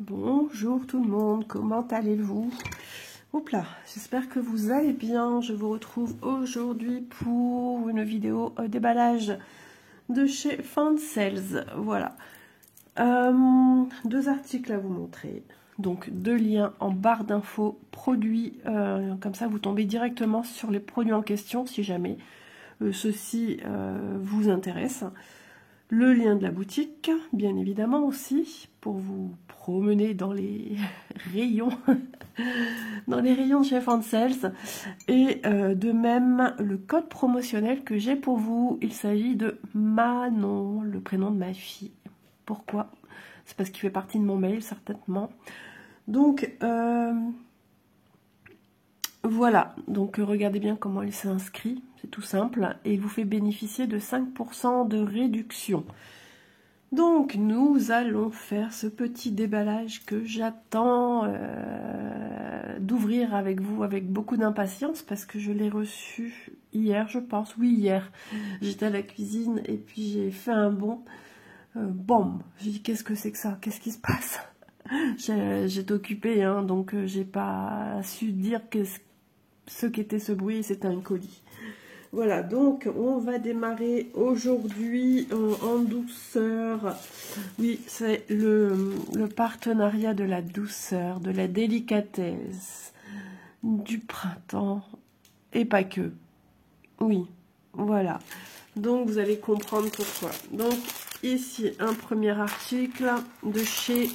Bonjour tout le monde, comment allez-vous? Hop là, j'espère que vous allez bien. Je vous retrouve aujourd'hui pour une vidéo déballage de chez Fansales. Voilà, deux articles à vous montrer. Donc deux liens en barre d'infos produits, comme ça vous tombez directement sur les produits en question si jamais ceci vous intéresse. Le lien de la boutique, bien évidemment aussi, pour vous promener dans les rayons, dans les rayons de chez Fansales. Et de même, le code promotionnel que j'ai pour vous, il s'agit de Manon, le prénom de ma fille. Pourquoi? C'est parce qu'il fait partie de mon mail, certainement. Donc, voilà, donc regardez bien comment il s'est inscrit, c'est tout simple, et il vous fait bénéficier de 5% de réduction. Donc nous allons faire ce petit déballage que j'attends d'ouvrir avec vous avec beaucoup d'impatience parce que je l'ai reçu hier, je pense, oui hier. J'étais à la cuisine et puis j'ai fait un bond, bam, j'ai dit qu'est-ce que c'est que ça, qu'est-ce qui se passe? J'étais occupée, hein, donc j'ai pas su dire ce qu'était ce bruit, c'est un colis. Voilà, donc on va démarrer aujourd'hui en douceur. Oui, c'est le partenariat de la douceur, de la délicatesse, du printemps, et pas que. Oui, voilà. Donc vous allez comprendre pourquoi. Donc ici, un premier article de chez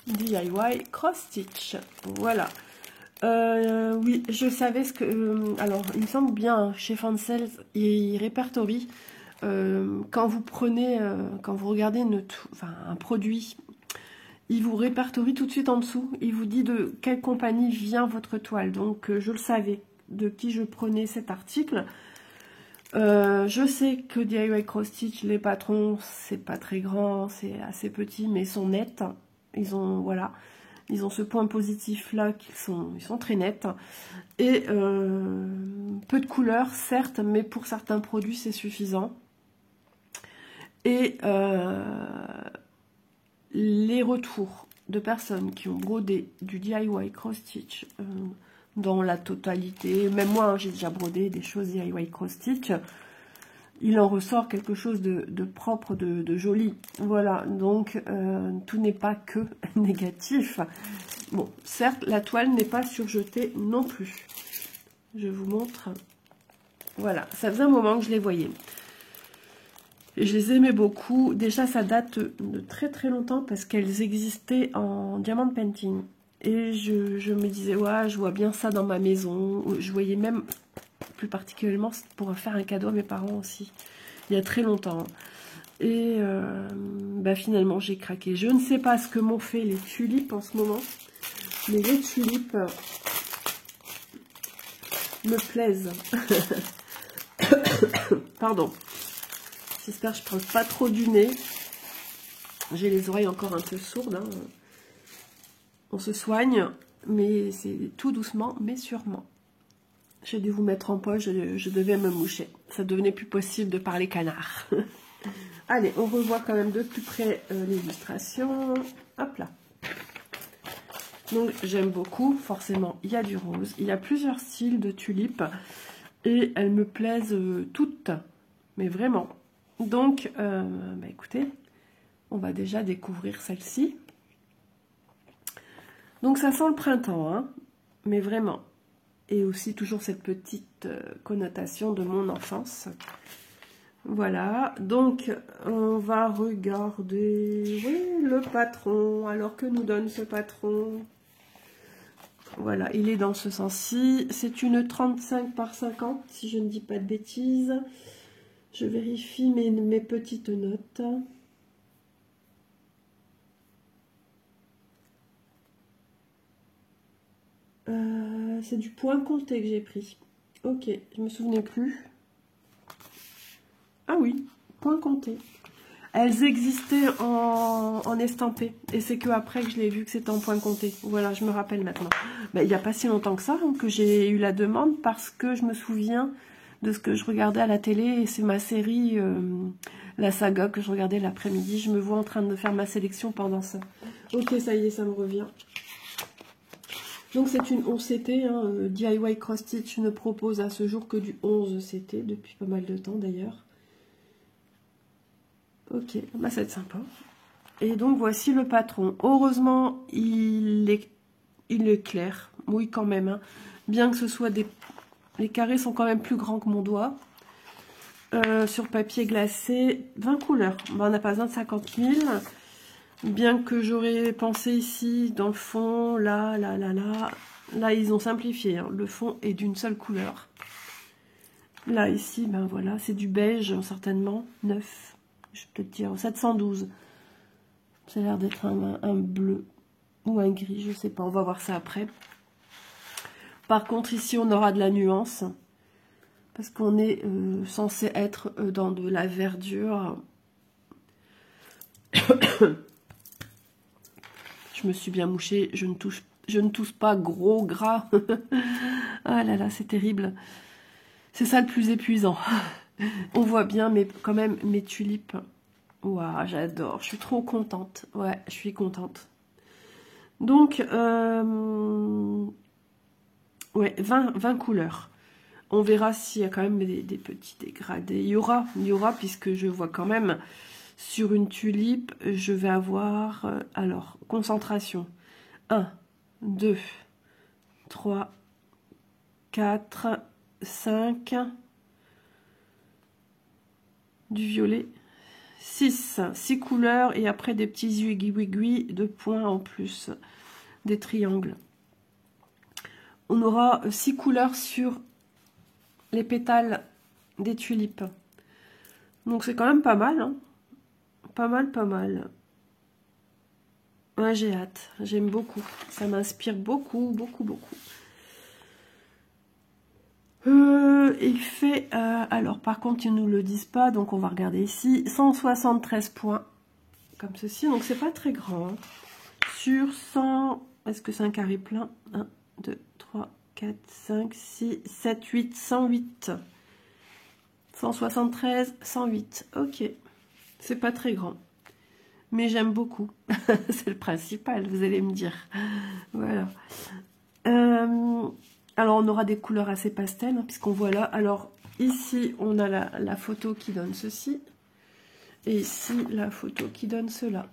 DIY Cross Stitch. Voilà. Oui, je savais ce que... alors, il me semble bien, chez Fansales, il répertorie, quand vous prenez, quand vous regardez un produit, il vous répertorie tout de suite en dessous, il vous dit de quelle compagnie vient votre toile. Donc, je le savais, de qui je prenais cet article. Je sais que DIY Cross Stitch, les patrons, c'est pas très grand, c'est assez petit, mais ils sont nets. Ils ont, voilà... Ils ont ce point positif là, ils sont très nets. Et peu de couleurs, certes, mais pour certains produits, c'est suffisant. Et les retours de personnes qui ont brodé du DIY Cross Stitch dans la totalité, même moi, hein, j'ai déjà brodé des choses DIY Cross Stitch, il en ressort quelque chose de propre, de joli. Voilà, donc tout n'est pas que négatif. Bon, certes, la toile n'est pas surjetée non plus. Je vous montre. Voilà, ça faisait un moment que je les voyais. Et je les aimais beaucoup. Déjà, ça date de très très longtemps parce qu'elles existaient en diamant painting. Et je me disais, ouais, je vois bien ça dans ma maison. Je voyais même... plus particulièrement pour faire un cadeau à mes parents aussi, il y a très longtemps. Et bah finalement, j'ai craqué. Je ne sais pas ce que m'ont fait les tulipes en ce moment, mais les tulipes me plaisent. Pardon. J'espère que je ne prends pas trop du nez. J'ai les oreilles encore un peu sourdes. Hein. On se soigne, mais c'est tout doucement, mais sûrement. J'ai dû vous mettre en poche, je devais me moucher. Ça devenait plus possible de parler canard. Allez, on revoit quand même de plus près l'illustration. Hop là. Donc, j'aime beaucoup. Forcément, il y a du rose. Il y a plusieurs styles de tulipes. Et elles me plaisent toutes. Mais vraiment. Donc, bah, écoutez, on va déjà découvrir celle-ci. Donc, ça sent le printemps, hein. Mais vraiment. Et aussi toujours cette petite connotation de mon enfance. Voilà, donc on va regarder le patron. Alors que nous donne ce patron? Voilà, il est dans ce sens-ci. C'est une 35 par 50, si je ne dis pas de bêtises. Je vérifie mes petites notes. C'est du point compté que j'ai pris. Ok, je me souvenais plus. Ah oui, point compté. Elles existaient en estampé. Et c'est que après que je l'ai vu que c'était en point compté. Voilà, je me rappelle maintenant. Ben, il n'y a pas si longtemps que ça hein, que j'ai eu la demande parce que je me souviens de ce que je regardais à la télé. Et c'est ma série la saga que je regardais l'après-midi. Je me vois en train de faire ma sélection pendant ça. Ok, ça y est, ça me revient. Donc c'est une 11 CT, hein, DIY Cross Stitch ne propose à ce jour que du 11 CT, depuis pas mal de temps d'ailleurs. Ok, bah ça va être sympa. Et donc voici le patron. Heureusement, il est clair. Oui, quand même. Hein. Bien que ce soit des... Les carrés sont quand même plus grands que mon doigt. Sur papier glacé, 20 couleurs. Bah, on n'a pas besoin de 50 000. Bien que j'aurais pensé ici, dans le fond, là, ils ont simplifié. Hein. Le fond est d'une seule couleur. Là, ici, ben voilà, c'est du beige, certainement. 9, je vais peut-être dire 712. Ça a l'air d'être un bleu ou un gris, je sais pas. On va voir ça après. Par contre, ici, on aura de la nuance. Parce qu'on est censé être dans de la verdure. Je me suis bien mouchée, je ne tousse pas gros gras. Ah là là, c'est terrible. C'est ça le plus épuisant. On voit bien, mais quand même, mes tulipes. Waouh, j'adore. Je suis trop contente. Ouais, je suis contente. Donc, ouais, 20 couleurs. On verra s'il y a quand même des petits dégradés. Il y aura, puisque je vois quand même... Sur une tulipe, je vais avoir, alors, concentration. 1, 2, 3, 4, 5, du violet, 6 couleurs et après des petits aiguilles de points en plus, des triangles. On aura 6 couleurs sur les pétales des tulipes. Donc c'est quand même pas mal, hein. Pas mal. Ouais, j'ai hâte. J'aime beaucoup. Ça m'inspire beaucoup. Il fait... alors, par contre, ils ne nous le disent pas. Donc, on va regarder ici. 173 points. Comme ceci. Donc, c'est pas très grand. Hein. Sur 100... Est-ce que c'est un carré plein? 1, 2, 3, 4, 5, 6, 7, 8. 108. 173, 108. Ok. C'est pas très grand. Mais j'aime beaucoup. C'est le principal, vous allez me dire. Voilà. Alors, on aura des couleurs assez pastel, hein, puisqu'on voit là. Alors, ici, on a la photo qui donne ceci. Et ici, la photo qui donne cela.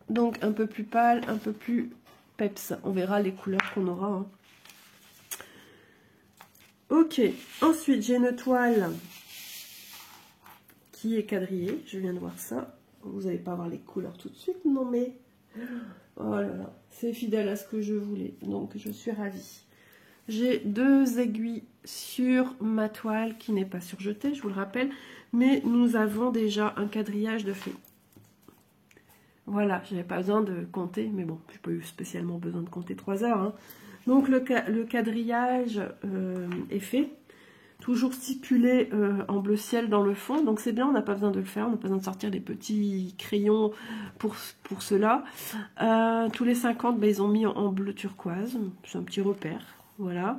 Donc, un peu plus pâle, un peu plus peps. On verra les couleurs qu'on aura. Hein. Ok. Ensuite, j'ai une toile qui est quadrillée. Je viens de voir ça. Vous n'allez pas voir les couleurs tout de suite, non mais... Oh là là, c'est fidèle à ce que je voulais, donc je suis ravie. J'ai 2 aiguilles sur ma toile qui n'est pas surjetée, je vous le rappelle, mais nous avons déjà un quadrillage de fait. Voilà, je n'avais pas besoin de compter, mais bon, je n'ai pas eu spécialement besoin de compter 3 heures. Hein. Donc le quadrillage est fait. Toujours stipulé en bleu ciel dans le fond, donc c'est bien, on n'a pas besoin de le faire, on n'a pas besoin de sortir des petits crayons pour cela. Tous les 50, ben, ils ont mis en bleu turquoise, c'est un petit repère, voilà.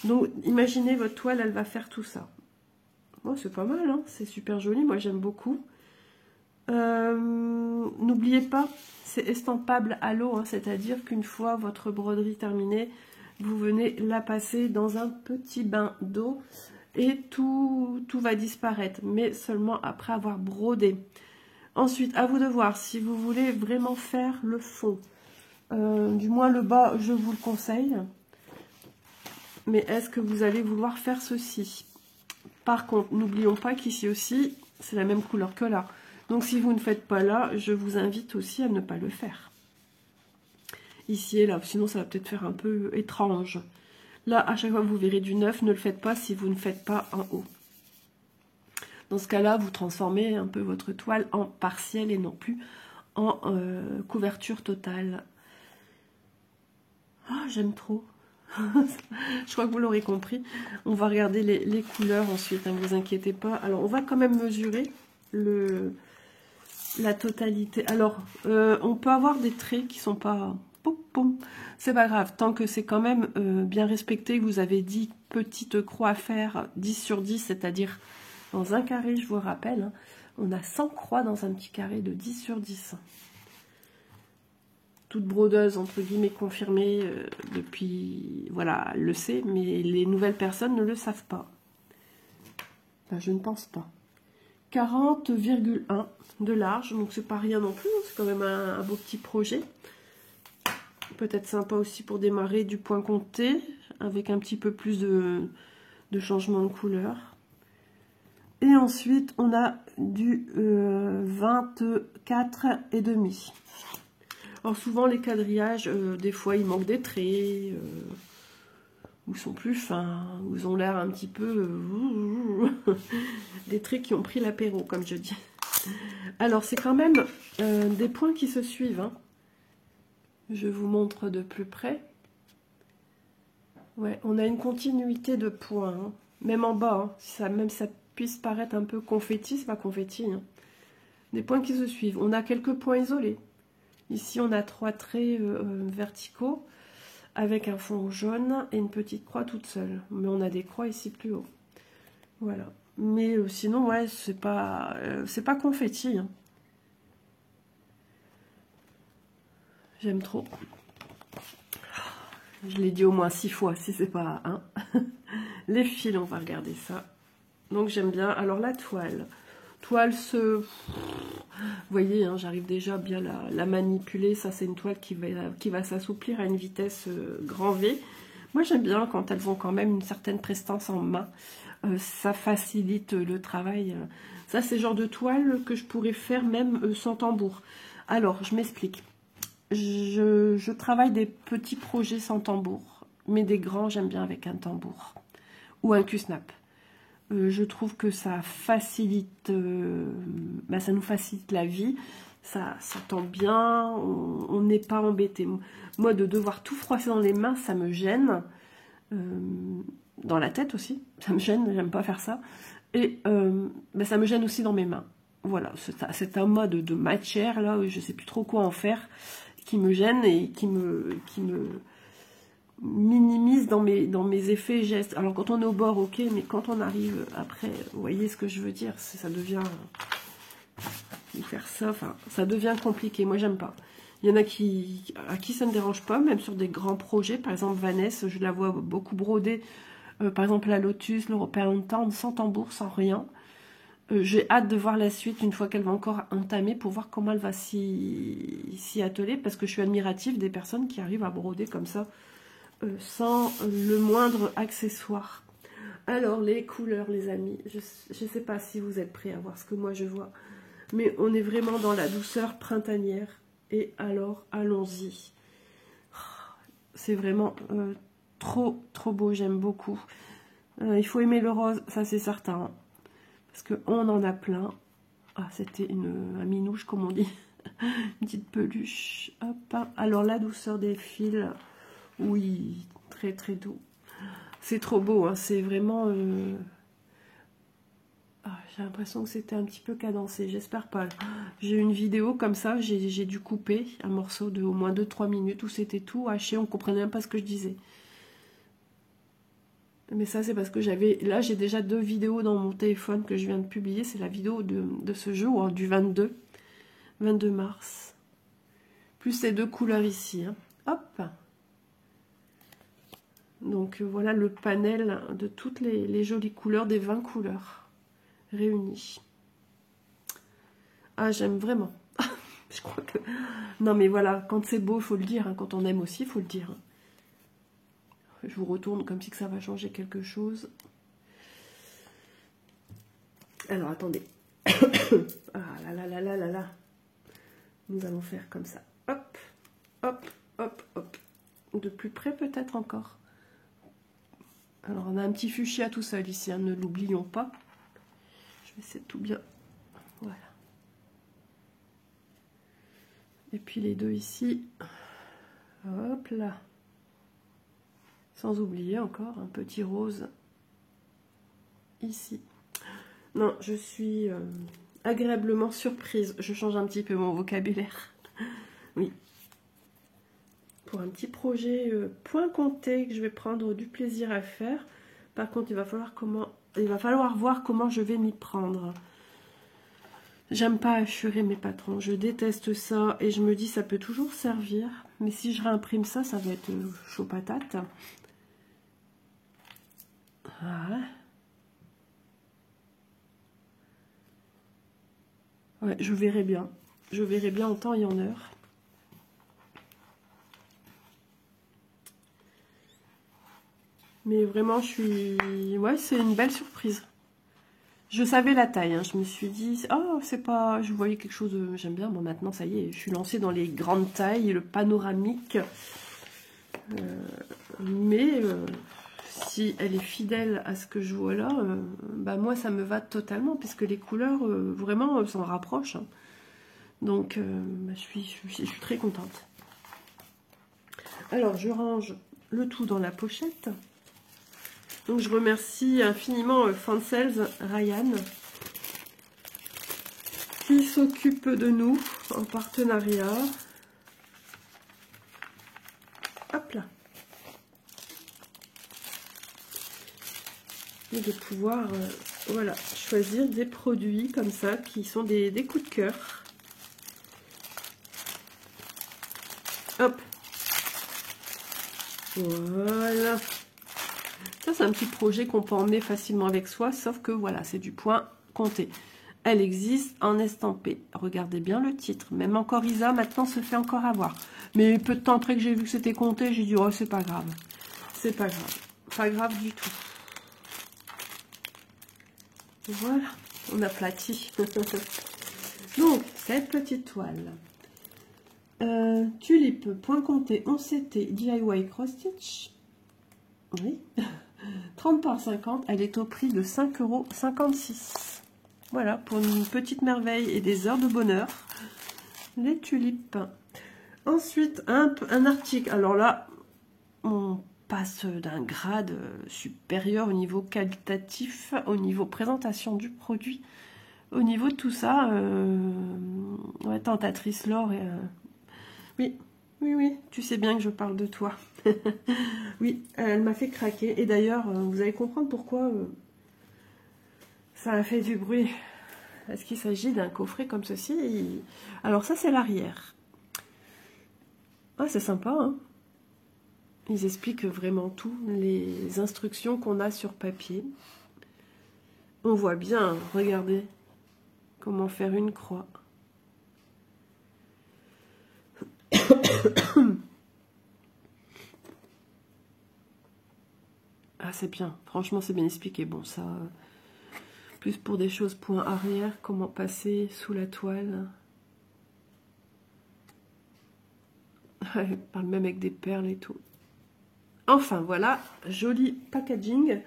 Donc imaginez votre toile, elle va faire tout ça. Bon, c'est pas mal, hein, c'est super joli, moi j'aime beaucoup. N'oubliez pas, c'est estampable à l'eau, hein, c'est-à-dire qu'une fois votre broderie terminée, vous venez la passer dans un petit bain d'eau et tout va disparaître, mais seulement après avoir brodé. Ensuite, à vous de voir si vous voulez vraiment faire le fond. Du moins le bas, je vous le conseille. Mais est-ce que vous allez vouloir faire ceci? Par contre, n'oublions pas qu'ici aussi, c'est la même couleur que là. Donc si vous ne faites pas là, je vous invite aussi à ne pas le faire. Ici et là, sinon ça va peut-être faire un peu étrange. Là, à chaque fois que vous verrez du neuf, ne le faites pas si vous ne faites pas en haut. Dans ce cas-là, vous transformez un peu votre toile en partiel et non plus en couverture totale. Ah, j'aime trop. Je crois que vous l'aurez compris. On va regarder les couleurs ensuite, ne vous inquiétez pas. Alors, on va quand même mesurer la totalité. Alors, on peut avoir des traits qui sont pas... C'est pas grave, tant que c'est quand même bien respecté. Vous avez 10 petites croix à faire, 10 sur 10, c'est-à-dire dans un carré, je vous rappelle. Hein. On a 100 croix dans un petit carré de 10 sur 10. Toute brodeuse, entre guillemets, confirmée depuis... Voilà, elle le sait, mais les nouvelles personnes ne le savent pas. Enfin, je ne pense pas. 40,1 de large, donc c'est pas rien non plus, c'est quand même un beau petit projet. Peut-être sympa aussi pour démarrer du point compté, avec un petit peu plus de changement de couleur. Et ensuite, on a du 24,5. Alors souvent, les quadrillages, des fois, il manque des traits, ou sont plus fins, ou ils ont l'air un petit peu... des traits qui ont pris l'apéro, comme je dis. Alors, c'est quand même des points qui se suivent. Hein. Je vous montre de plus près. Ouais, on a une continuité de points. Hein. Même en bas, hein. Même ça puisse paraître un peu confetti, c'est pas confetti. Hein. Des points qui se suivent. On a quelques points isolés. Ici, on a 3 traits verticaux avec un fond jaune et une petite croix toute seule. Mais on a des croix ici plus haut. Voilà. Mais sinon, ouais, c'est pas confetti. Hein. J'aime trop. Je l'ai dit au moins 6 fois, si c'est pas un. Les fils, on va regarder ça. Donc j'aime bien. Alors la toile. Toile Vous voyez, hein, j'arrive déjà bien la manipuler. Ça, c'est une toile qui va s'assouplir à une vitesse grand V. Moi, j'aime bien quand elles ont quand même une certaine prestance en main. Ça facilite le travail. Ça, c'est le genre de toile que je pourrais faire même sans tambour. Alors, je m'explique. Je travaille des petits projets sans tambour. Mais des grands, j'aime bien avec un tambour. Ou un Q-snap. Je trouve que ça facilite, ça nous facilite la vie, ça tombe bien, on n'est pas embêté. Moi, de devoir tout froisser dans les mains, ça me gêne, dans la tête aussi, ça me gêne, j'aime pas faire ça, et ça me gêne aussi dans mes mains. Voilà, c'est un mode de matière, là, je sais plus trop quoi en faire, qui me gêne et qui me minimise dans mes effets et gestes. Alors quand on est au bord, ok, mais quand on arrive après, vous voyez ce que je veux dire, ça devient faire ça, enfin ça devient compliqué. Moi j'aime pas. Il y en a à qui ça ne dérange pas, même sur des grands projets. Par exemple Vanessa, je la vois beaucoup broder, par exemple la Lotus, l'European Town, sans tambour, sans rien. J'ai hâte de voir la suite une fois qu'elle va encore entamer pour voir comment elle va s'y atteler, parce que je suis admirative des personnes qui arrivent à broder comme ça sans le moindre accessoire. Alors les couleurs, les amis, je ne sais pas si vous êtes prêts à voir ce que moi je vois, mais on est vraiment dans la douceur printanière. Et alors allons-y. C'est vraiment trop beau, j'aime beaucoup. Il faut aimer le rose, ça c'est certain, parce qu'on en a plein. Ah, c'était un minouche comme on dit. Une petite peluche. Hop. Alors la douceur des fils. Oui, très doux. C'est trop beau, hein, c'est vraiment... j'ai l'impression que c'était un petit peu cadencé, j'espère pas. J'ai une vidéo comme ça, j'ai dû couper un morceau de au moins 2-3 minutes où c'était tout haché, on comprenait même pas ce que je disais. Mais ça, c'est parce que là, j'ai déjà 2 vidéos dans mon téléphone que je viens de publier. C'est la vidéo de ce jour, hein, du 22 mars. Plus ces 2 couleurs ici. Hein. Hop! Donc voilà le panel de toutes les jolies couleurs, des 20 couleurs réunies. Ah, j'aime vraiment. Je crois que... Non mais voilà, quand c'est beau, il faut le dire. Hein. Quand on aime aussi, il faut le dire. Hein. Je vous retourne comme si que ça va changer quelque chose. Alors, attendez. Ah là. Nous allons faire comme ça. Hop, hop, hop, hop. De plus près peut-être encore. Alors, on a un petit fuchsia tout seul ici, hein, ne l'oublions pas. Je vais essayer de tout bien. Voilà. Et puis les 2 ici. Hop là. Sans oublier encore un petit rose ici. Non, je suis agréablement surprise. Je change un petit peu mon vocabulaire. Oui. Pour un petit projet point compté que je vais prendre du plaisir à faire. Par contre, il va falloir voir comment je vais m'y prendre. J'aime pas assurer mes patrons, je déteste ça et je me dis ça peut toujours servir. Mais si je réimprime ça, ça va être chaud patate. Voilà. Ouais, je verrai bien. Je verrai bien en temps et en heure. Mais vraiment, je suis... Ouais, c'est une belle surprise. Je savais la taille, hein. Je me suis dit, oh, c'est pas... Je voyais quelque chose, j'aime bien. Bon, maintenant, ça y est, je suis lancée dans les grandes tailles, le panoramique. Mais si elle est fidèle à ce que je vois là, bah moi, ça me va totalement, puisque les couleurs, vraiment, s'en rapprochent. Hein. Donc, bah, je suis très contente. Alors, je range le tout dans la pochette. Donc, je remercie infiniment Fansels Ryan qui s'occupe de nous en partenariat. Hop là. Et de pouvoir voilà, choisir des produits comme ça qui sont des coups de cœur. Hop. Voilà. Ça, c'est un petit projet qu'on peut emmener facilement avec soi, sauf que voilà, c'est du point compté. Elle existe en estampé. Regardez bien le titre. Même encore Isa, maintenant, se fait encore avoir. Mais peu de temps après que j'ai vu que c'était compté, j'ai dit, oh, c'est pas grave. C'est pas grave. Pas grave du tout. Voilà, on aplatit. Donc, cette petite toile. Tulipe, point compté, 11 CT, DIY Cross Stitch. Oui. 30 par 50, elle est au prix de 5,56 €. Voilà, pour une petite merveille et des heures de bonheur. Les tulipes. Ensuite, un article. Alors là, on passe d'un grade supérieur au niveau qualitatif, au niveau présentation du produit, au niveau de tout ça. Ouais, tentatrice Laure. Oui, oui, tu sais bien que je parle de toi. Oui, elle m'a fait craquer. Et d'ailleurs, vous allez comprendre pourquoi ça a fait du bruit. Est-ce qu'il s'agit d'un coffret comme ceci? Alors ça, c'est l'arrière. Ah, c'est sympa, hein. Ils expliquent vraiment tout, les instructions qu'on a sur papier. On voit bien, regardez, comment faire une croix. Ah, c'est bien. Franchement, c'est bien expliqué. Bon, ça... Plus pour des choses point arrière, comment passer sous la toile. Elle parle même avec des perles et tout. Enfin, voilà, joli packaging.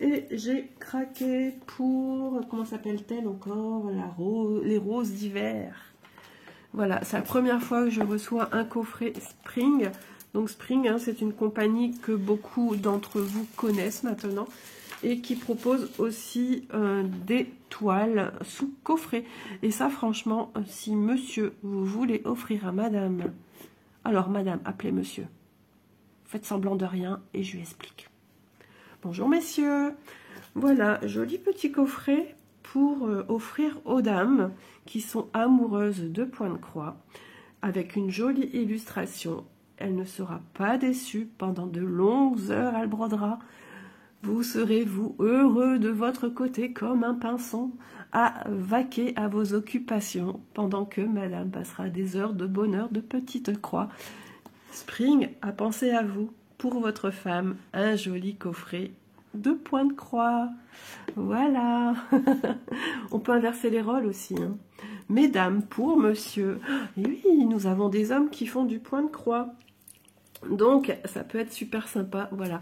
Et j'ai craqué pour... Comment s'appelle-t-elle encore? Les roses d'hiver. Voilà, c'est la première fois que je reçois un coffret Spring. Donc Spring, hein, c'est une compagnie que beaucoup d'entre vous connaissent maintenant. Et qui propose aussi des toiles sous coffret. Et ça, franchement, si monsieur, vous voulez offrir à madame... Alors, madame, appelez monsieur. Faites semblant de rien et je lui explique. Bonjour, messieurs. Voilà, joli petit coffret pour offrir aux dames qui sont amoureuses de points de croix. Avec une jolie illustration. Elle ne sera pas déçue. Pendant de longues heures, elle brodera. Vous serez, vous, heureux de votre côté comme un pinson à vaquer à vos occupations pendant que madame passera des heures de bonheur de petite croix. Spring a pensé à vous, pour votre femme, un joli coffret de points de croix. Voilà. On peut inverser les rôles aussi. Hein. Mesdames, pour monsieur. Et oui, nous avons des hommes qui font du point de croix. Donc, ça peut être super sympa, voilà,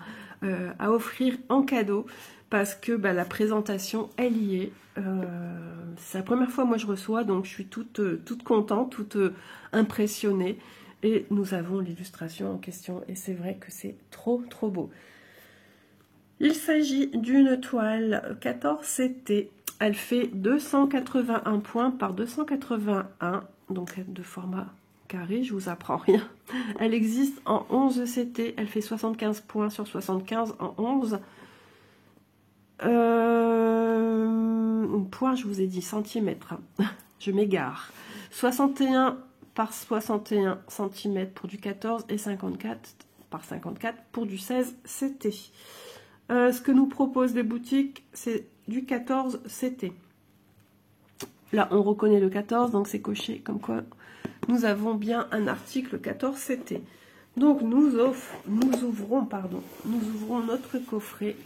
à offrir en cadeau, parce que bah, la présentation, elle y est. C'est la première fois, moi, je reçois, donc je suis toute contente, toute impressionnée. Et nous avons l'illustration en question, et c'est vrai que c'est trop, trop beau. Il s'agit d'une toile 14 CT. Elle fait 281 points par 281, donc de format... carré, je vous apprends rien. Elle existe en 11 CT, elle fait 75 points sur 75 en 11. Point, je vous ai dit, centimètres. je m'égare. 61 par 61 cm pour du 14 et 54 par 54 pour du 16 CT. Ce que nous proposent les boutiques, c'est du 14 CT. Là, on reconnaît le 14, donc c'est coché comme quoi nous avons bien un article 14 CT. Donc nous ouvrons notre coffret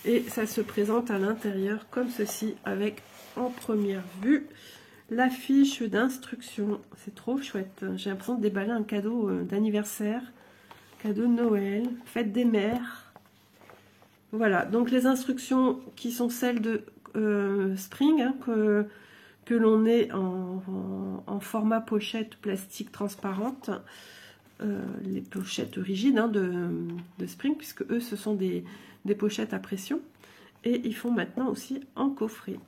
et ça se présente à l'intérieur comme ceci avec en première vue la fiche d'instruction. C'est trop chouette. J'ai l'impression de déballer un cadeau d'anniversaire, cadeau de Noël, fête des mères. Voilà, donc les instructions qui sont celles de Spring, hein, que l'on est en format pochette plastique transparente, les pochettes rigides hein, de Spring, puisque eux ce sont des pochettes à pression, et ils font maintenant aussi en coffret.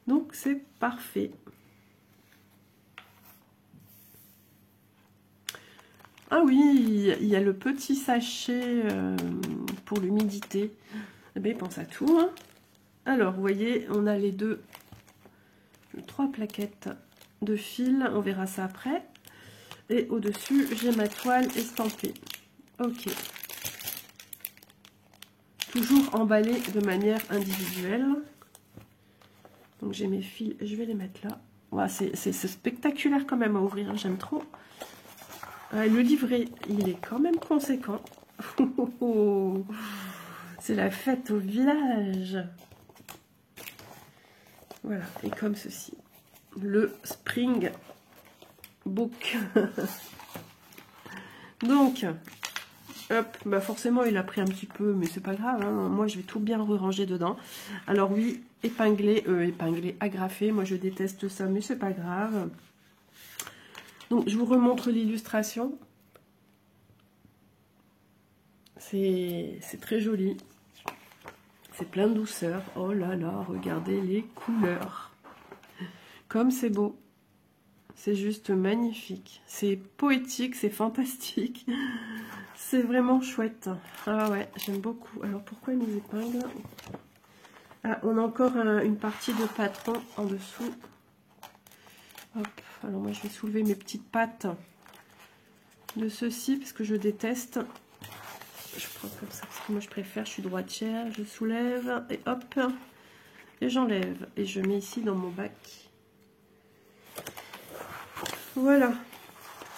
Donc c'est parfait. Ah oui, il y a le petit sachet pour l'humidité. Eh bien, il pense à tout. Hein. Alors, vous voyez, on a les trois plaquettes de fil. On verra ça après. Et au-dessus, j'ai ma toile estampée. Ok. Toujours emballée de manière individuelle. Donc, j'ai mes fils. Je vais les mettre là. Voilà, c'est spectaculaire quand même à ouvrir. Hein, j'aime trop. Le livret, il est quand même conséquent. C'est la fête au village. Voilà, et comme ceci. Le Spring Book. Donc, hop, bah forcément il a pris un petit peu, mais c'est pas grave. Hein, moi je vais tout bien ranger dedans. Alors oui, épinglé, agrafé. Moi je déteste ça, mais c'est pas grave. Donc, je vous remontre l'illustration. C'est très joli. C'est plein de douceur. Oh là là, regardez les couleurs. Comme c'est beau. C'est juste magnifique. C'est poétique, c'est fantastique. C'est vraiment chouette. Ah ouais, j'aime beaucoup. Alors, pourquoi mes épingles? Ah, on a encore une partie de patron en dessous. Hop, alors moi je vais soulever mes petites pattes de ceci parce que je déteste. Je prends comme ça parce que moi je préfère, je suis droitière, je soulève et hop, et j'enlève. Et je mets ici dans mon bac. Voilà,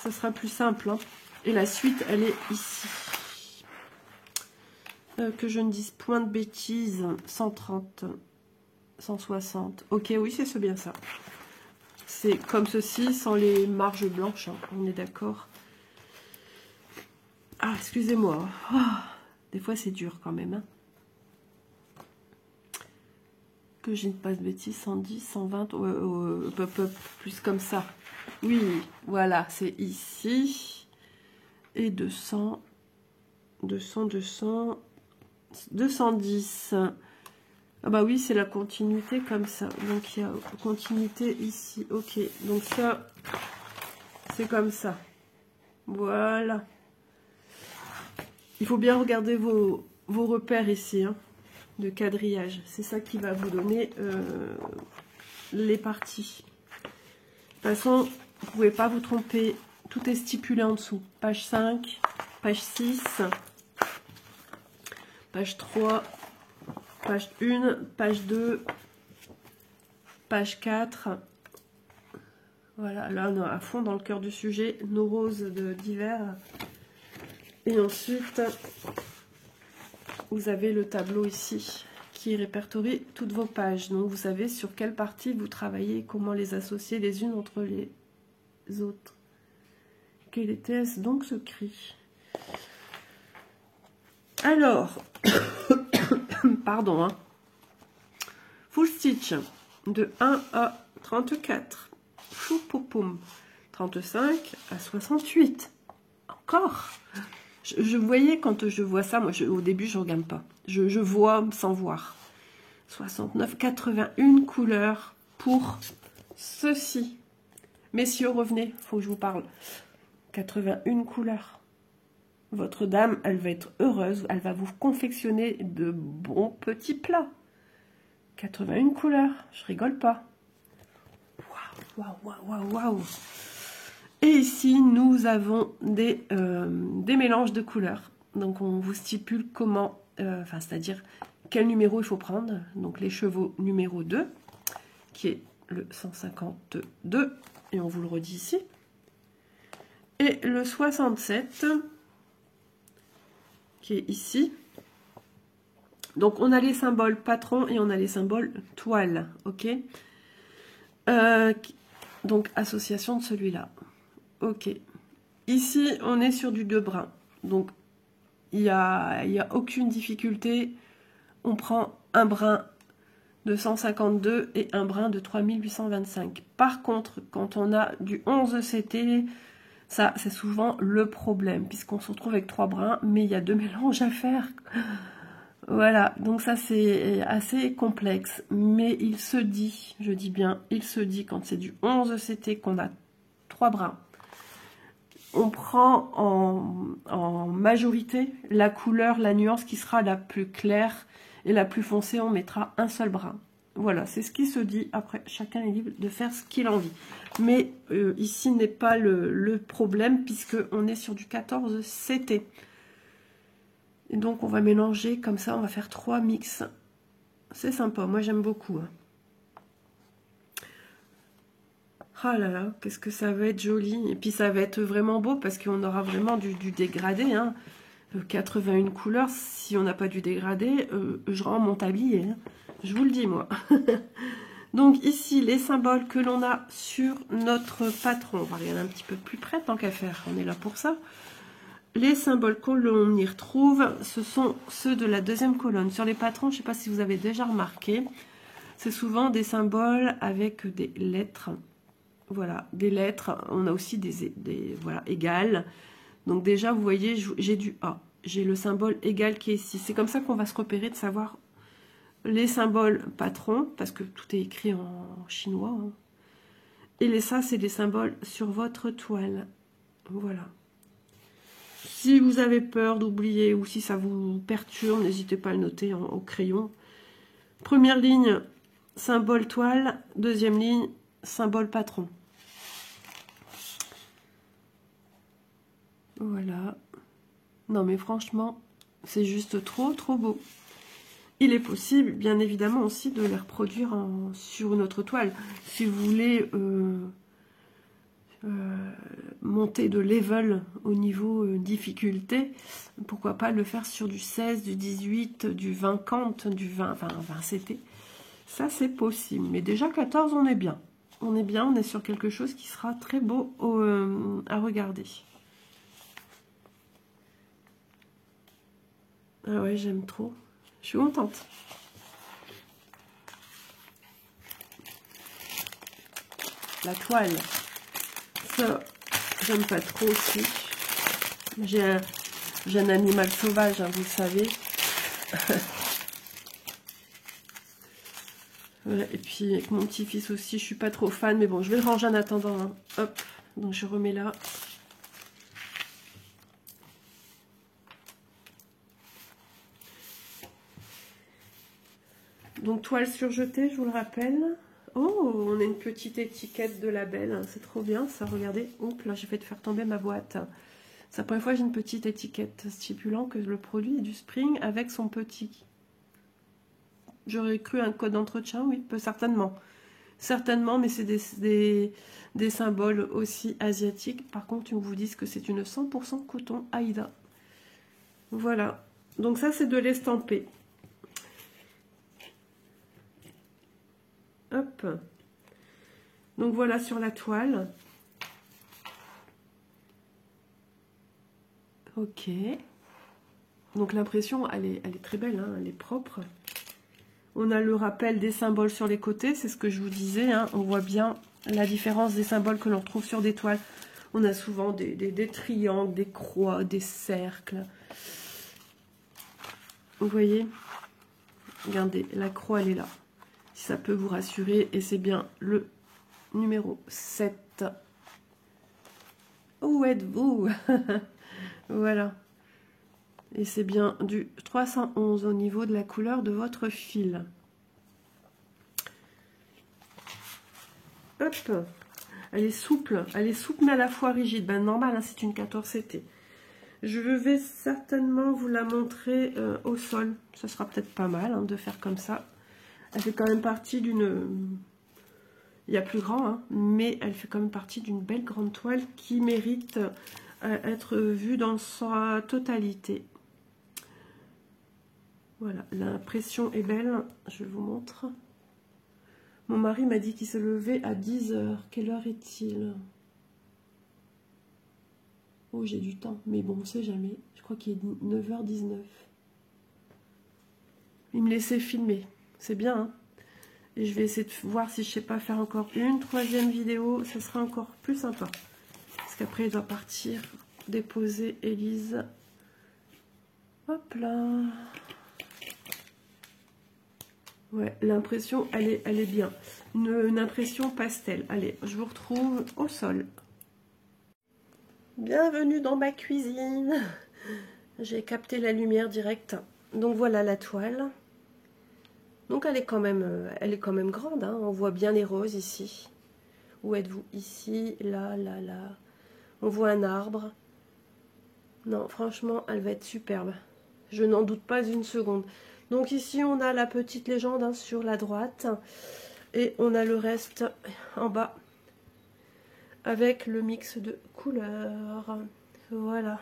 ça sera plus simple. Hein. Et la suite, elle est ici. Que je ne dise point de bêtises, 130, 160. Ok, oui, c'est bien ça. C'est comme ceci, sans les marges blanches, hein, on est d'accord. Ah, excusez-moi. Oh, des fois, c'est dur quand même. Hein. Que je ne pas de bêtises, 110, 120, plus comme ça. Oui, voilà, c'est ici. Et 200, 200, 200, 210. Ah bah oui, c'est la continuité comme ça. Donc, il y a continuité ici. Ok, donc ça, c'est comme ça. Voilà. Il faut bien regarder vos repères ici, hein, de quadrillage. C'est ça qui va vous donner les parties. De toute façon, vous ne pouvez pas vous tromper. Tout est stipulé en dessous. Page 5, page 6, page 3, page 1, page 2, page 4. Voilà, là on est à fond dans le cœur du sujet. Nos roses d'hiver. Et ensuite, vous avez le tableau ici qui répertorie toutes vos pages. Donc vous savez sur quelle partie vous travaillez, comment les associer les unes entre les autres. Quel était-ce donc ce cri? Alors, pardon, hein. Full stitch de 1 à 34. Choupoupom. 35 à 68. Encore. Je voyais quand je vois ça, moi au début je regarde pas. Je vois sans voir. 69, 81 couleurs pour ceci. Messieurs, revenez, faut que je vous parle. 81 couleurs. Votre dame, elle va être heureuse, elle va vous confectionner de bons petits plats. 81 couleurs, je rigole pas. Waouh. Waouh, waouh, waouh, waouh. Et ici, nous avons des mélanges de couleurs. Donc, on vous stipule comment, c'est-à-dire quel numéro il faut prendre. Donc, les chevaux numéro 2, qui est le 152, et on vous le redit ici. Et le 67, qui est ici. Donc, on a les symboles patron et on a les symboles toile, ok. Donc, association de celui-là. Ok. Ici, on est sur du 2 brins. Donc, il n'y a aucune difficulté. On prend un brin de 152 et un brin de 3825. Par contre, quand on a du 11 CT, ça, c'est souvent le problème, puisqu'on se retrouve avec 3 brins, mais il y a 2 mélanges à faire. Voilà, donc ça, c'est assez complexe. Mais il se dit, je dis bien, il se dit, quand c'est du 11 CT, qu'on a 3 brins, on prend en majorité la couleur, la nuance qui sera la plus claire et la plus foncée, on mettra un seul brin. Voilà, c'est ce qui se dit. Après, chacun est libre de faire ce qu'il a envie. Mais ici n'est pas le problème puisqu'on est sur du 14 CT. Et donc, on va mélanger comme ça, on va faire 3 mix. C'est sympa, moi j'aime beaucoup. Ah là là, qu'est-ce que ça va être joli. Et puis ça va être vraiment beau parce qu'on aura vraiment du dégradé. Hein. 81 couleurs, si on n'a pas du dégradé, je rends mon tablier. Hein. Je vous le dis, moi. Donc ici, les symboles que l'on a sur notre patron. On va regarder un petit peu plus près, tant qu'à faire. On est là pour ça. Les symboles qu'on y retrouve, ce sont ceux de la deuxième colonne. Sur les patrons, je ne sais pas si vous avez déjà remarqué, c'est souvent des symboles avec des lettres. Voilà, des lettres. On a aussi des voilà, égales. Donc déjà, vous voyez, j'ai du A. J'ai le symbole égal qui est ici. C'est comme ça qu'on va se repérer de savoir les symboles patrons, parce que tout est écrit en chinois. Hein. Et ça, c'est des symboles sur votre toile. Voilà. Si vous avez peur d'oublier ou si ça vous perturbe, n'hésitez pas à le noter au crayon. Première ligne, symbole toile. Deuxième ligne, symbole patron. Voilà. Non mais franchement, c'est juste trop beau. Il est possible, bien évidemment, aussi de les reproduire sur notre toile. Si vous voulez monter de level au niveau difficulté, pourquoi pas le faire sur du 16, du 18, du 20 Kant, du 20, enfin 20 CT. Ça, c'est possible. Mais déjà 14, on est bien. On est bien, on est sur quelque chose qui sera très beau à regarder. Ah ouais, j'aime trop. Je suis contente. La toile. Ça, j'aime pas trop aussi. J'ai un animal sauvage, hein, vous le savez. Voilà, et puis avec mon petit-fils aussi, je suis pas trop fan. Mais bon, je vais le ranger en attendant. Hein. Hop, donc je remets là. Donc toile surjetée, je vous le rappelle. Oh, on a une petite étiquette de label. C'est trop bien ça, regardez. Oups, là j'ai fait faire tomber ma boîte. C'est la première fois que j'ai une petite étiquette stipulant que le produit est du Spring avec son petit. J'aurais cru un code d'entretien, oui, certainement. Certainement, mais c'est des symboles aussi asiatiques. Par contre, ils vous disent que c'est une 100% coton Aïda. Voilà. Donc ça, c'est de l'estamper. Hop. Donc voilà sur la toile. Ok. Donc l'impression, elle est très belle, hein, elle est propre. On a le rappel des symboles sur les côtés, c'est ce que je vous disais. Hein, on voit bien la différence des symboles que l'on retrouve sur des toiles. On a souvent des triangles, des croix, des cercles. Vous voyez? Regardez, la croix, elle est là. Si ça peut vous rassurer, et c'est bien le numéro 7. Où êtes-vous? Voilà. Et c'est bien du 311 au niveau de la couleur de votre fil. Hop. Elle est souple mais à la fois rigide. Ben normal, hein, c'est une 14 CT. Je vais certainement vous la montrer au sol. Ça sera peut-être pas mal hein, de faire comme ça. Elle fait quand même partie d'une... Il y a plus grand, hein, mais elle fait quand même partie d'une belle grande toile qui mérite être vue dans sa totalité. Voilà, l'impression est belle. Je vous montre. Mon mari m'a dit qu'il se levait à 10 h. Quelle heure est-il? Oh, j'ai du temps, mais bon, on sait jamais. Je crois qu'il est 9 h 19. Il me laissait filmer. C'est bien, hein. Et je vais essayer de voir si je sais pas faire encore une troisième vidéo. Ça sera encore plus sympa. Parce qu'après, il doit partir déposer Élise. Hop là. Ouais, l'impression, elle est bien. Une impression pastel. Allez, je vous retrouve au sol. Bienvenue dans ma cuisine. J'ai capté la lumière directe. Donc voilà la toile. Donc elle est quand même grande. Hein. On voit bien les roses ici. Où êtes-vous? Ici, là, là, là. On voit un arbre. Non, franchement, elle va être superbe. Je n'en doute pas une seconde. Donc ici, on a la petite légende hein, sur la droite. Et on a le reste en bas. Avec le mix de couleurs. Voilà.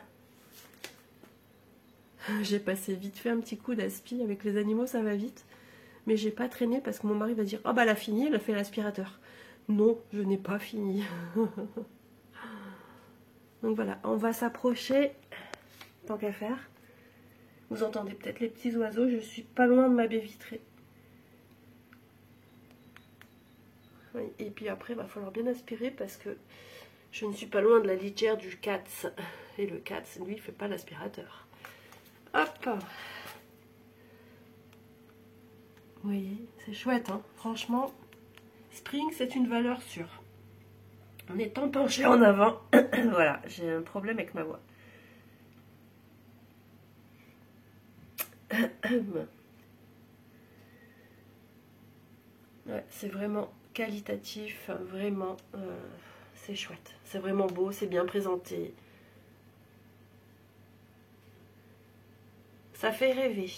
J'ai passé vite fait un petit coup d'aspi. Avec les animaux, ça va vite. Mais j'ai pas traîné parce que mon mari va dire « Ah bah elle a fini, elle a fait l'aspirateur. » Non, je n'ai pas fini. Donc voilà, on va s'approcher, tant qu'à faire. Vous entendez peut-être les petits oiseaux, je suis pas loin de ma baie vitrée. Oui, et puis après, il va falloir bien aspirer parce que je ne suis pas loin de la litière du Katz. Et le Katz, lui, il fait pas l'aspirateur. Hop! Vous voyez, c'est chouette, hein. Franchement, Spring, c'est une valeur sûre. En étant penché en avant, voilà, j'ai un problème avec ma voix. Ouais, c'est vraiment qualitatif, vraiment, c'est chouette. C'est vraiment beau, c'est bien présenté. Ça fait rêver.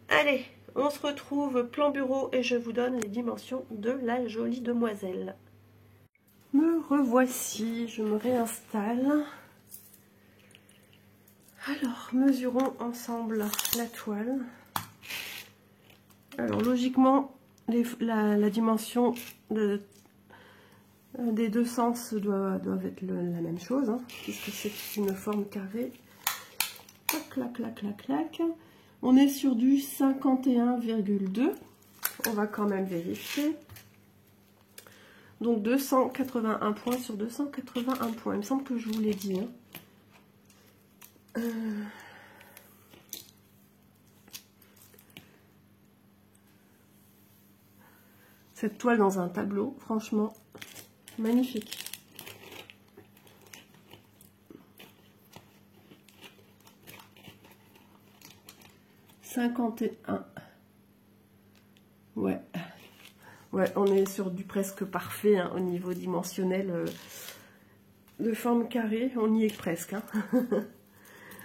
Allez, on se retrouve plan bureau et je vous donne les dimensions de la jolie demoiselle. Me revoici, je me réinstalle. Alors, mesurons ensemble la toile. Alors, logiquement, la dimension des deux sens doivent être la même chose, hein, puisque c'est une forme carrée. Clac, clac, clac, clac. On est sur du 51,2. On va quand même vérifier. Donc 281 points sur 281 points. Il me semble que je vous l'ai dit. Hein. Cette toile dans un tableau, franchement, magnifique. « 51. Ouais. Ouais, on est sur du presque parfait hein, au niveau dimensionnel de forme carrée. On y est presque. Hein.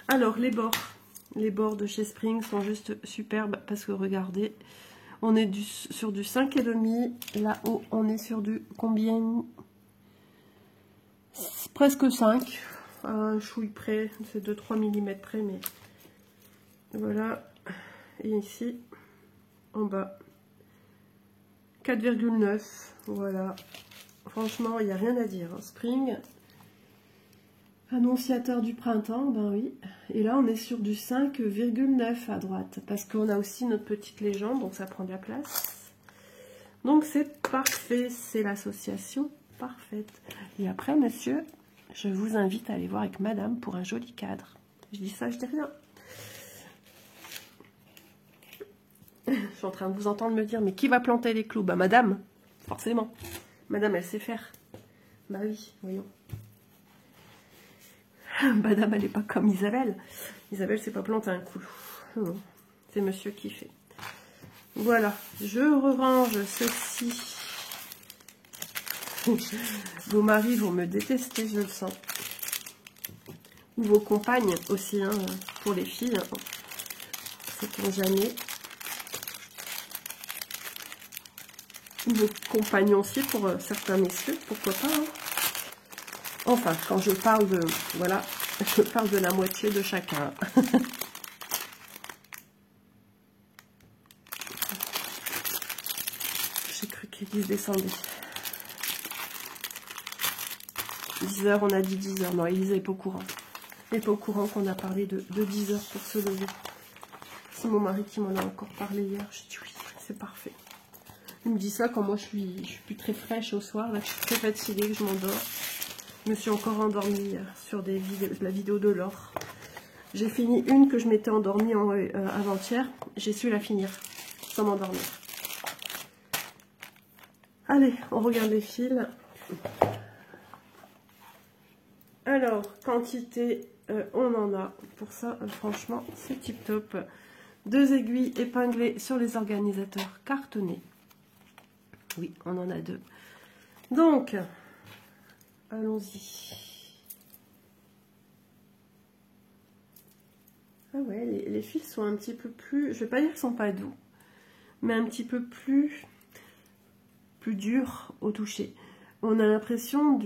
Alors, les bords de chez Spring sont juste superbes parce que regardez, on est sur du 5,5. Là-haut, on est sur du combien? Presque 5. Un chouille près, c'est 2-3 mm près, mais voilà. Et ici, en bas, 4,9. Voilà. Franchement, il n'y a rien à dire. Hein. Spring, annonciateur du printemps, ben oui. Et là, on est sur du 5,9 à droite. Parce qu'on a aussi notre petite légende, donc ça prend de la place. Donc c'est parfait. C'est l'association parfaite. Et après, monsieur, je vous invite à aller voir avec madame pour un joli cadre. Je dis ça, je dis rien. Je suis en train de vous entendre me dire, mais qui va planter les clous? Bah madame, forcément. Madame, elle sait faire. Bah oui, voyons. Madame, elle n'est pas comme Isabelle. Isabelle, c'est pas planter un clou. Non, c'est monsieur qui fait. Voilà, je range ceci Vos maris vont me détester, je le sens. Ou vos compagnes aussi, hein, pour les filles. Hein. C'est jamais. Ou vos compagnons aussi pour certains messieurs, pourquoi pas. Hein. Enfin, quand je parle de... Voilà, je parle de la moitié de chacun. J'ai cru qu'Élise descendait. 10 h, on a dit 10 h. Non, Élise n'est pas au courant. Elle n'est pas au courant qu'on a parlé de 10 h pour se lever. C'est mon mari qui m'en a encore parlé hier. J'ai dit oui, c'est parfait. Il me dit ça quand moi je suis plus très fraîche au soir. Là, je suis très fatiguée, que je m'endors. Je me suis encore endormie sur la vidéo de Laure. J'ai fini une que je m'étais endormie avant-hier. J'ai su la finir sans m'endormir. Allez, on regarde les fils. Alors, quantité, on en a. Pour ça, franchement, c'est tip top. 2 aiguilles épinglées sur les organisateurs cartonnés. Oui, on en a 2. Donc, allons-y. Ah ouais, les fils sont un petit peu plus... Je vais pas dire qu'ils sont pas doux, mais un petit peu plus durs au toucher. On a l'impression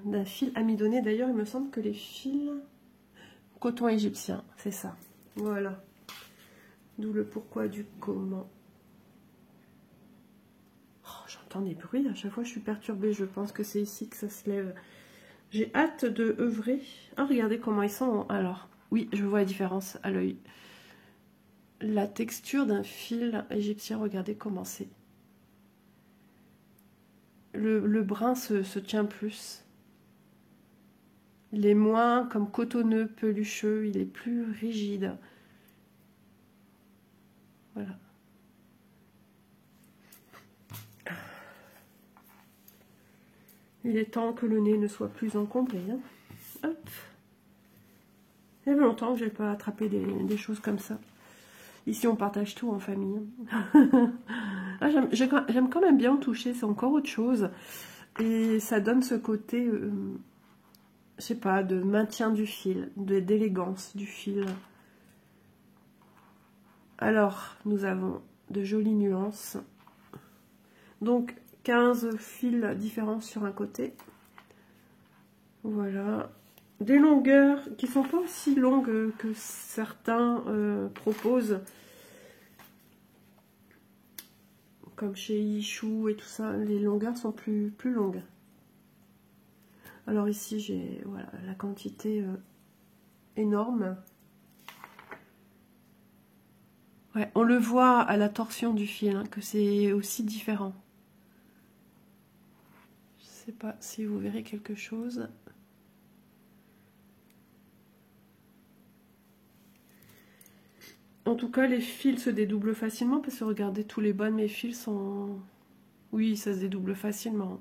d'un fil amidonné. D'ailleurs, il me semble que les fils... Coton égyptien, c'est ça. Voilà. D'où le pourquoi du comment. Oh, j'entends des bruits. À chaque fois, je suis perturbée. Je pense que c'est ici que ça se lève. J'ai hâte de œuvrer. Ah, regardez comment ils sont. Alors, oui, je vois la différence à l'œil. La texture d'un fil égyptien, regardez comment c'est. Le brin se tient plus. Il est moins comme cotonneux, pelucheux, il est plus rigide. Voilà. Il est temps que le nez ne soit plus encombré. Hein. Hop. Il y avait longtemps que je n'ai pas attrapé des choses comme ça. Ici, on partage tout en famille. Ah, j'aime quand même bien en toucher, c'est encore autre chose. Et ça donne ce côté, je sais pas, de maintien du fil, d'élégance du fil. Alors, nous avons de jolies nuances. Donc, 15 fils différents sur un côté. Voilà. Des longueurs qui ne sont pas aussi longues que certains proposent. Comme chez Ichou et tout ça, les longueurs sont plus longues. Alors ici, j'ai voilà, la quantité énorme. Ouais, on le voit à la torsion du fil, hein, que c'est aussi différent. Je ne sais pas si vous verrez quelque chose. En tout cas, les fils se dédoublent facilement parce que regardez, tous les bas de mes fils sont... Oui, ça se dédouble facilement.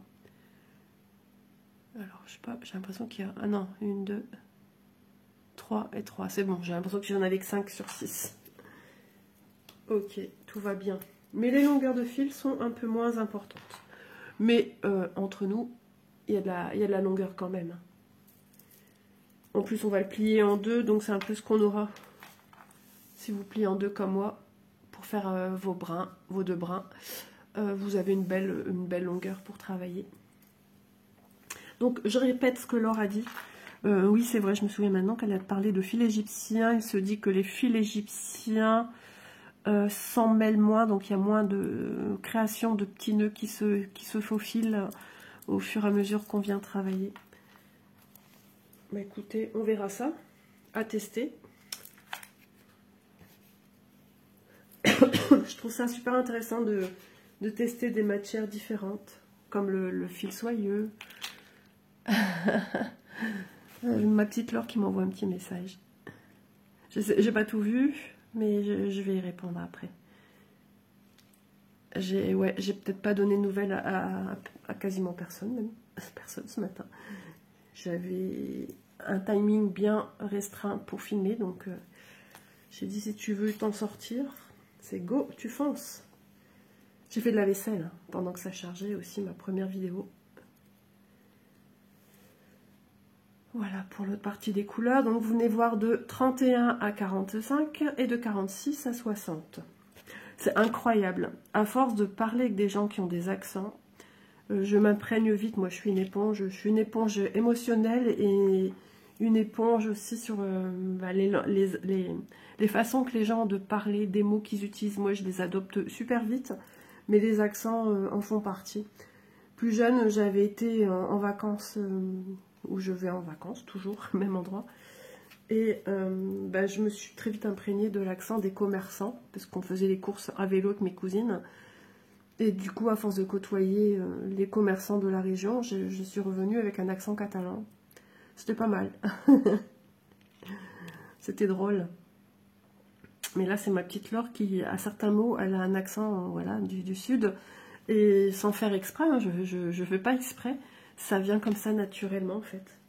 Alors, je sais pas, j'ai l'impression qu'il y a... Ah non, 1, 2, 3 et 3. C'est bon, j'ai l'impression que j'en avais que 5 sur 6. Ok, tout va bien. Mais les longueurs de fil sont un peu moins importantes. Mais entre nous, il y a de la longueur quand même. En plus, on va le plier en deux, donc c'est un peu ce qu'on aura. Si vous pliez en deux comme moi, pour faire vos 2 brins, vous avez une belle longueur pour travailler. Donc, je répète ce que Laure a dit. Oui, c'est vrai, je me souviens maintenant qu'elle a parlé de fil égyptien. Il se dit que les fils égyptiens s'en mêlent moins, donc il y a moins de création de petits nœuds qui se faufilent au fur et à mesure qu'on vient travailler. Bah, écoutez, on verra ça, à tester. Je trouve ça super intéressant de tester des matières différentes, comme le fil soyeux. Ma petite Laure qui m'envoie un petit message. J'ai pas tout vu, mais je vais y répondre après. J'ai peut-être pas donné de nouvelles à quasiment personne, même. Personne ce matin. J'avais un timing bien restreint pour filmer, donc j'ai dit si tu veux t'en sortir, c'est go, tu fonces. J'ai fait de la vaisselle hein, pendant que ça chargeait aussi ma première vidéo. Voilà pour l'autre partie des couleurs. Donc vous venez voir de 31 à 45 et de 46 à 60. C'est incroyable. À force de parler avec des gens qui ont des accents, je m'imprègne vite. Moi, je suis une éponge émotionnelle et une éponge aussi sur les façons que les gens ont de parler, des mots qu'ils utilisent. Moi, je les adopte super vite, mais les accents en font partie. Plus jeune, j'avais été en vacances, où je vais en vacances, toujours, même endroit. Et je me suis très vite imprégnée de l'accent des commerçants, parce qu'on faisait les courses à vélo avec mes cousines. Et du coup, à force de côtoyer les commerçants de la région, je suis revenue avec un accent catalan. C'était pas mal. C'était drôle. Mais là, c'est ma petite Laure qui, à certains mots, elle a un accent voilà, du sud. Et sans faire exprès, hein, je ne fais pas exprès, ça vient comme ça naturellement en fait.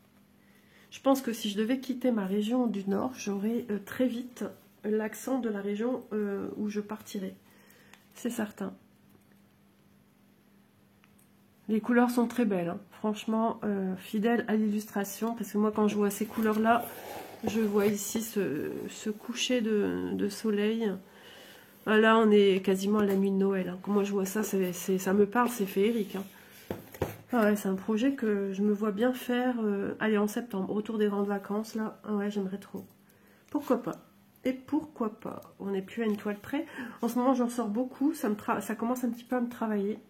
Je pense que si je devais quitter ma région du Nord, j'aurais très vite l'accent de la région où je partirais. C'est certain. Les couleurs sont très belles, hein. Franchement, fidèles à l'illustration, parce que moi quand je vois ces couleurs-là, je vois ici ce coucher de soleil. Là, on est quasiment à la nuit de Noël. Hein. Quand moi je vois ça, ça me parle, c'est féerique. Hein. Ah ouais, c'est un projet que je me vois bien faire, aller en septembre, autour des grandes vacances, là. Ah ouais, j'aimerais trop. Pourquoi pas? Et pourquoi pas? On n'est plus à une toile près. En ce moment, j'en sors beaucoup, ça commence un petit peu à me travailler.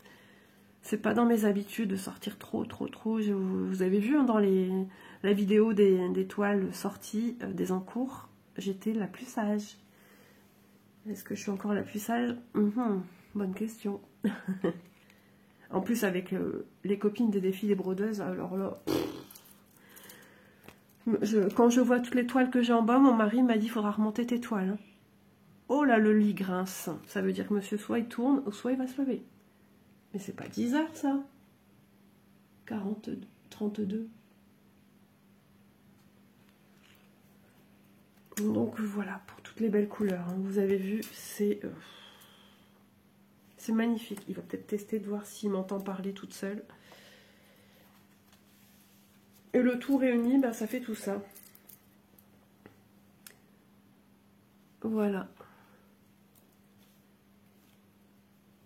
C'est pas dans mes habitudes de sortir trop. Vous avez vu hein, dans la vidéo des toiles sorties, des encours, j'étais la plus sage. Est-ce que je suis encore la plus sage? Bonne question. En plus, avec les copines des défis des brodeuses, alors là... quand je vois toutes les toiles que j'ai en bas, mon mari m'a dit, il faudra remonter tes toiles. Hein. Oh là, le lit grince. Ça veut dire que monsieur, soit il tourne, soit il va se lever. Mais c'est pas 10 heures, ça. 32. Donc voilà, pour toutes les belles couleurs. Hein. Vous avez vu, c'est magnifique. Il va peut-être tester de voir s'il m'entend parler toute seule. Et le tout réuni, ben, ça fait tout ça. Voilà.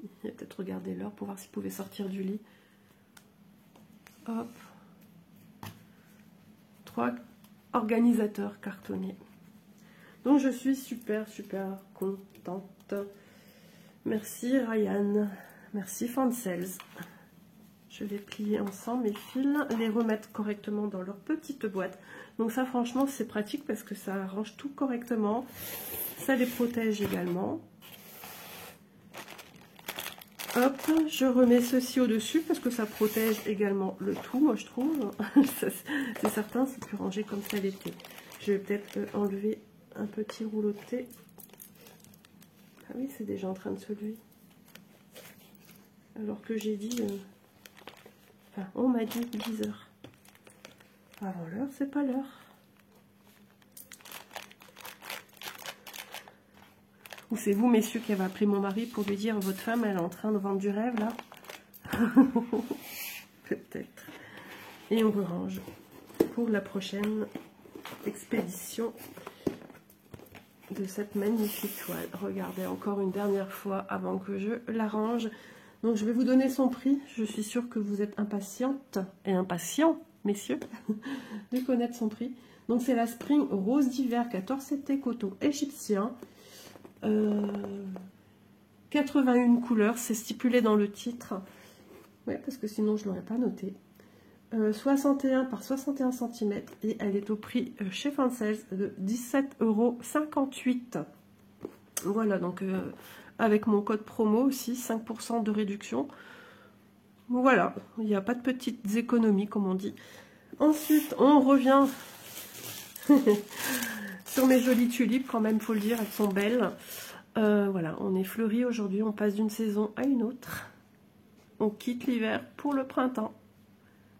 Il va peut-être regarder l'heure pour voir s'il pouvait sortir du lit. Hop. 3 organisateurs cartonnés. Donc je suis super contente. Merci Ryan. Merci Fansels. Je vais plier ensemble mes fils, les remettre correctement dans leur petite boîte. Donc ça franchement c'est pratique parce que ça arrange tout correctement. Ça les protège également. Hop, je remets ceci au-dessus parce que ça protège également le tout, moi je trouve. C'est certain, c'est plus rangé comme ça l'été. Je vais peut-être enlever un petit rouleau de thé. Ah oui, c'est déjà en train de se lever. Alors que j'ai dit... Enfin, on m'a dit 10 heures. Avant l'heure, c'est pas l'heure. Ou c'est vous, messieurs, qui avez appelé mon mari pour lui dire votre femme, elle est en train de vendre du rêve, là. Peut-être. Et on range pour la prochaine expédition de cette magnifique toile. Regardez encore une dernière fois avant que je la range. Donc je vais vous donner son prix. Je suis sûre que vous êtes impatiente et impatients, messieurs, de connaître son prix. Donc c'est la Spring Rose d'hiver 14 CT coton égyptien. 81 couleurs, c'est stipulé dans le titre. Ouais, parce que sinon je ne l'aurais pas noté. 61 par 61 cm et elle est au prix chez Fansels de 17,58 €. Voilà, donc avec mon code promo aussi, 5% de réduction. Voilà, il n'y a pas de petites économies comme on dit. Ensuite, on revient sur mes jolies tulipes, quand même, faut le dire, elles sont belles. Voilà, on est fleuri aujourd'hui, on passe d'une saison à une autre. On quitte l'hiver pour le printemps,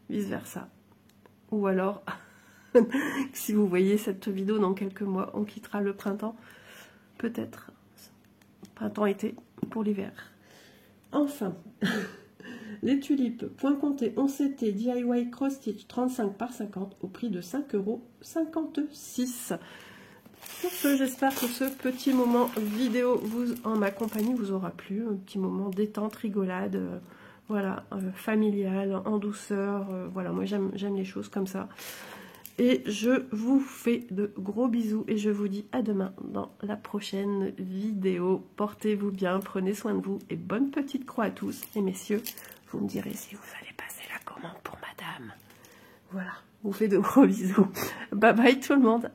vice versa. Ou alors, si vous voyez cette vidéo dans quelques mois, on quittera le printemps, peut-être, printemps-été pour l'hiver. Enfin, Les tulipes, point compté, 11 CT, DIY Cross Stitch, 35 par 50, au prix de 5,56 €. Sur ce, j'espère que ce petit moment vidéo en ma compagnie vous aura plu. Un petit moment détente, rigolade, voilà, familial, en douceur. Voilà, moi j'aime les choses comme ça. Et je vous fais de gros bisous et je vous dis à demain dans la prochaine vidéo. Portez-vous bien, prenez soin de vous et bonne petite croix à tous. Et messieurs, vous me direz si vous allez passer la commande pour madame. Voilà, je vous fais de gros bisous. Bye bye tout le monde.